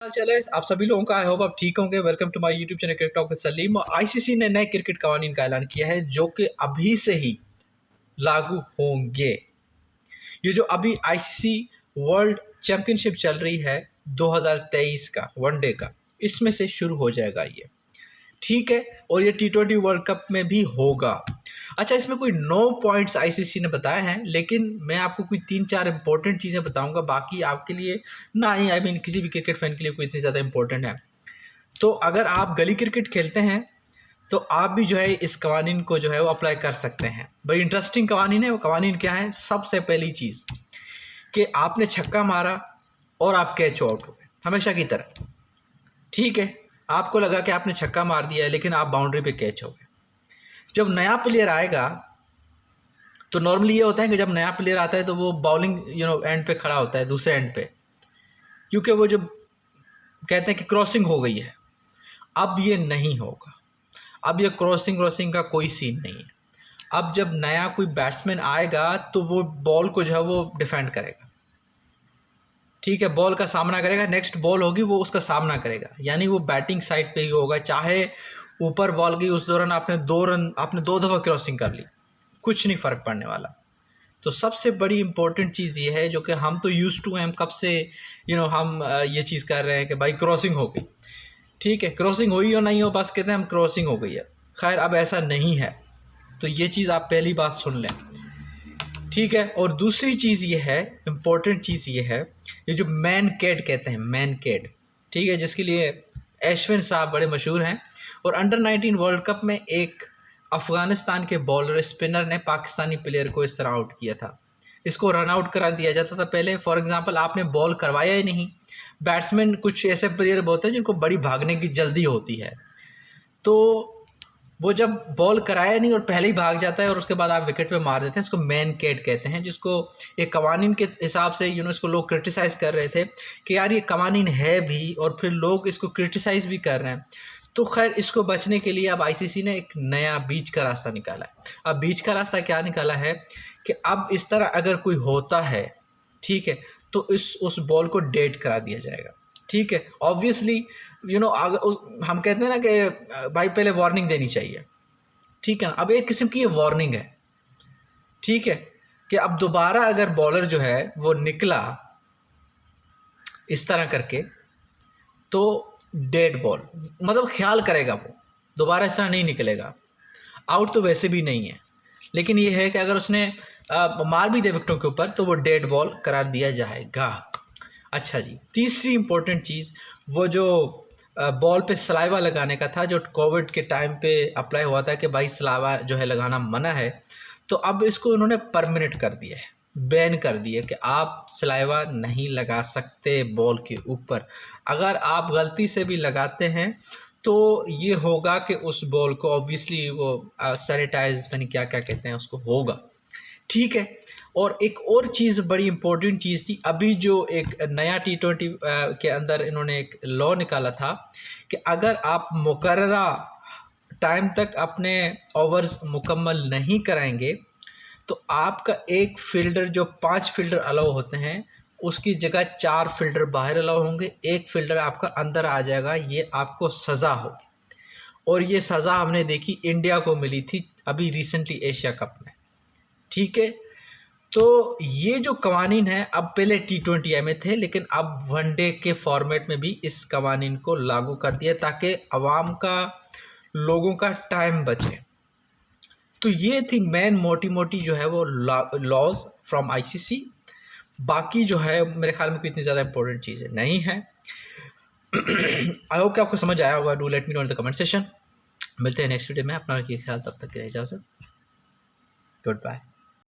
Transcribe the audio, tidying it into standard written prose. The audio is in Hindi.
हाल चाल है आप सभी लोगों का। आई होप आप ठीक होंगे। Welcome to my YouTube channel cricket talk with Salim. ICC ने नए क्रिकेट कवानीन का ऐलान किया है जो कि अभी से ही लागू होंगे। ये जो अभी आईसीसी वर्ल्ड चैंपियनशिप चल रही है 2023 का वनडे का, इसमें से शुरू हो जाएगा ये, ठीक है। और ये टी20 वर्ल्ड कप में भी होगा। अच्छा, इसमें कोई 9 पॉइंट्स आईसीसी ने बताए हैं, लेकिन मैं आपको कोई 3-4 इंपॉर्टेंट चीज़ें बताऊंगा। बाकी आपके लिए ना ही किसी भी क्रिकेट फैन के लिए कोई इतनी ज़्यादा इंपॉर्टेंट है। तो अगर आप गली क्रिकेट खेलते हैं तो आप भी जो है इस कवानीन को जो है वो अप्लाई कर सकते हैं। बड़ी इंटरेस्टिंग कवानीन है। वो कवानीन क्या है? सबसे पहली चीज़ कि आपने छक्का मारा और आप कैच आउट हो गए हमेशा की तरह, ठीक है। आपको लगा कि आपने छक्का मार दिया है लेकिन आप बाउंड्री पे कैच हो गए। जब नया प्लेयर आएगा तो नॉर्मली ये होता है कि जब नया प्लेयर आता है तो वो बॉलिंग एंड पे खड़ा होता है, दूसरे एंड पे, क्योंकि वो जो कहते हैं कि क्रॉसिंग हो गई है। अब ये नहीं होगा। अब ये क्रॉसिंग का कोई सीन नहीं है। अब जब नया कोई बैट्समैन आएगा तो वो बॉल को जो है वो डिफेंड करेगा, ठीक है। बॉल का सामना करेगा, नेक्स्ट बॉल होगी वो उसका सामना करेगा, यानी वो बैटिंग साइड पे ही होगा। चाहे ऊपर बॉल गई, उस दौरान आपने 2 दफ़ा क्रॉसिंग कर ली, कुछ नहीं फ़र्क पड़ने वाला। तो सबसे बड़ी इम्पोर्टेंट चीज़ ये है जो कि हम तो यूज़ टू हैं, हम कब से हम ये चीज़ कर रहे हैं कि भाई क्रॉसिंग हो गई, ठीक है। क्रॉसिंग हुई हो नहीं हो, बस कहते हैं हम क्रॉसिंग हो गई है। खैर अब ऐसा नहीं है, तो ये चीज़ आप पहली बात सुन लें, ठीक है। और दूसरी चीज़ ये है, इम्पोर्टेंट चीज़ ये है, ये जो मैन कैट कहते हैं, मैन कैट, ठीक है, जिसके लिए अश्विन साहब बड़े मशहूर हैं। और अंडर 19 वर्ल्ड कप में एक अफ़गानिस्तान के बॉलर स्पिनर ने पाकिस्तानी प्लेयर को इस तरह आउट किया था। इसको रन आउट करा दिया जाता था पहले। फॉर एग्जांपल आपने बॉल करवाया ही नहीं। बैट्समैन, कुछ ऐसे प्लेयर होते हैं जिनको बड़ी भागने की जल्दी होती है, तो वो जब बॉल कराया नहीं और पहले ही भाग जाता है और उसके बाद आप विकेट पे मार देते हैं, इसको मैन कैट कहते हैं। जिसको एक कवानीन के हिसाब से इसको लोग क्रिटिसाइज़ कर रहे थे कि यार ये कवानीन है भी और फिर लोग इसको क्रिटिसाइज़ भी कर रहे हैं। तो खैर इसको बचने के लिए अब आईसीसी ने एक नया बीच का रास्ता निकाला है। अब बीच का रास्ता क्या निकाला है कि अब इस तरह अगर कोई होता है, ठीक है, तो उस बॉल को डेड करा दिया जाएगा, ठीक है। ऑब्वियसली हम कहते हैं ना कि भाई पहले वार्निंग देनी चाहिए, ठीक है ना। अब एक किस्म की ये वार्निंग है, ठीक है, कि अब दोबारा अगर बॉलर जो है वो निकला इस तरह करके तो डेड बॉल, मतलब ख्याल करेगा वो दोबारा इस तरह नहीं निकलेगा। आउट तो वैसे भी नहीं है, लेकिन ये है कि अगर उसने मार भी दे विकेटों के ऊपर तो वो डेड बॉल करार दिया जाएगा। अच्छा जी, तीसरी इंपॉर्टेंट चीज़, वो जो बॉल पे सलाइवा लगाने का था, जो कोविड के टाइम पे अप्लाई हुआ था कि भाई सलाइवा जो है लगाना मना है, तो अब इसको उन्होंने परमानेंट कर दिया है, बैन कर दिया कि आप सलाइवा नहीं लगा सकते बॉल के ऊपर। अगर आप गलती से भी लगाते हैं तो ये होगा कि उस बॉल को ऑब्वियसली वो सैनिटाइज, पता नहीं क्या क्या कहते हैं उसको, होगा, ठीक है। और एक और चीज़ बड़ी इंपॉर्टेंट चीज़ थी, अभी जो एक नया टी20 के अंदर इन्होंने एक लॉ निकाला था कि अगर आप मुकर्ररा टाइम तक अपने ओवर्स मुकम्मल नहीं कराएंगे तो आपका एक फील्डर, जो 5 फील्डर अलाउ होते हैं, उसकी जगह 4 फील्डर बाहर अलाउ होंगे, एक फील्डर आपका अंदर आ जाएगा, ये आपको सज़ा होगी। और ये सज़ा हमने देखी इंडिया को मिली थी अभी रिसेंटली एशिया कप में, ठीक है। तो ये जो कवानीन है, अब पहले टी20 में थे, लेकिन अब वनडे के फॉर्मेट में भी इस कवानीन को लागू कर दिया ताकि अवाम का, लोगों का टाइम बचे। तो ये थी मेन मोटी जो है वो लॉज फ्रॉम आईसीसी। बाकी जो है मेरे ख्याल में कोई इतनी ज़्यादा इंपॉर्टेंट चीज़ें नहीं है। आई होप कि आपको समझ आया होगा। Do let me know in the comment session. मिलते हैं नेक्स्ट वीडियो में। अपना रखिए ख्याल, तब तक के लिए इजाज़त। Good bye.